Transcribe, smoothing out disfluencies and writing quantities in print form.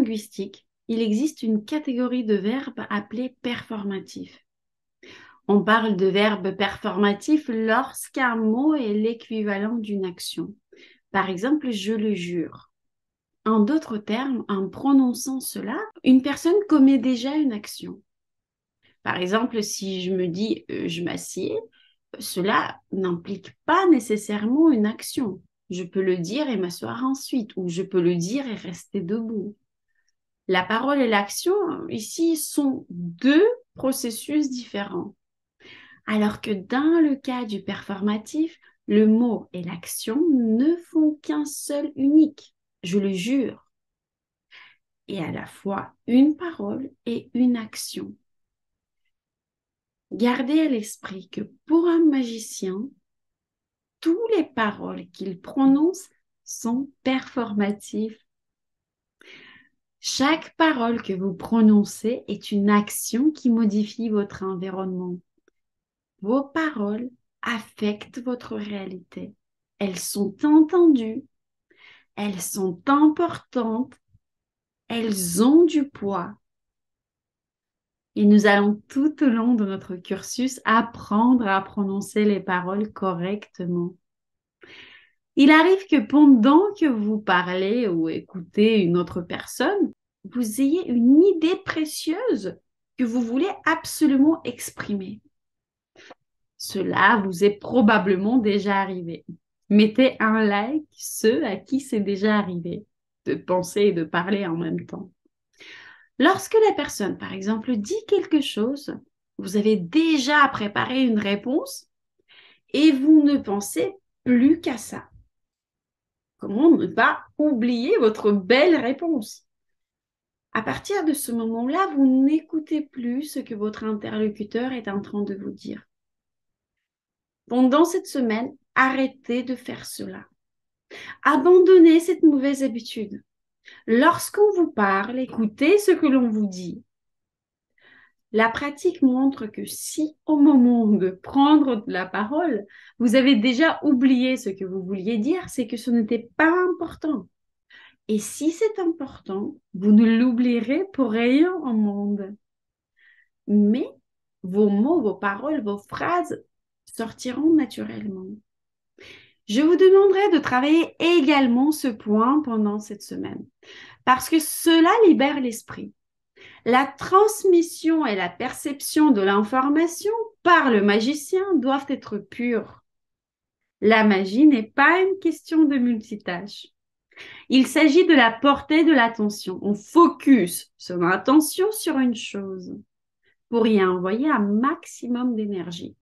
linguistique, il existe une catégorie de verbes appelés performatifs. On parle de verbes performatifs lorsqu'un mot est l'équivalent d'une action. Par exemple, je le jure. En d'autres termes, en prononçant cela, une personne commet déjà une action. Par exemple, si je me dis je m'assieds, cela n'implique pas nécessairement une action. Je peux le dire et m'asseoir ensuite, ou je peux le dire et rester debout. La parole et l'action, ici, sont deux processus différents. Alors que dans le cas du performatif, le mot et l'action ne font qu'un seul unique. Je le jure. Et à la fois une parole et une action. Gardez à l'esprit que pour un magicien, toutes les paroles qu'il prononce sont performatives. Chaque parole que vous prononcez est une action qui modifie votre environnement. Vos paroles affectent votre réalité. Elles sont entendues, elles sont importantes, elles ont du poids. Et nous allons tout au long de notre cursus apprendre à prononcer les paroles correctement. Il arrive que pendant que vous parlez ou écoutez une autre personne, vous ayez une idée précieuse que vous voulez absolument exprimer. Cela vous est probablement déjà arrivé. Mettez un like ceux à qui c'est déjà arrivé de penser et de parler en même temps. Lorsque la personne, par exemple, dit quelque chose, vous avez déjà préparé une réponse et vous ne pensez plus qu'à ça. Comment ne pas oublier votre belle réponse? À partir de ce moment-là, vous n'écoutez plus ce que votre interlocuteur est en train de vous dire. Pendant cette semaine, arrêtez de faire cela. Abandonnez cette mauvaise habitude. Lorsqu'on vous parle, écoutez ce que l'on vous dit. La pratique montre que si au moment de prendre la parole, vous avez déjà oublié ce que vous vouliez dire, c'est que ce n'était pas important. Et si c'est important, vous ne l'oublierez pour rien au monde. Mais vos mots, vos paroles, vos phrases sortiront naturellement. Je vous demanderai de travailler également ce point pendant cette semaine, parce que cela libère l'esprit. La transmission et la perception de l'information par le magicien doivent être pures. La magie n'est pas une question de multitâche. Il s'agit de la portée de l'attention. On focus son attention sur une chose pour y envoyer un maximum d'énergie.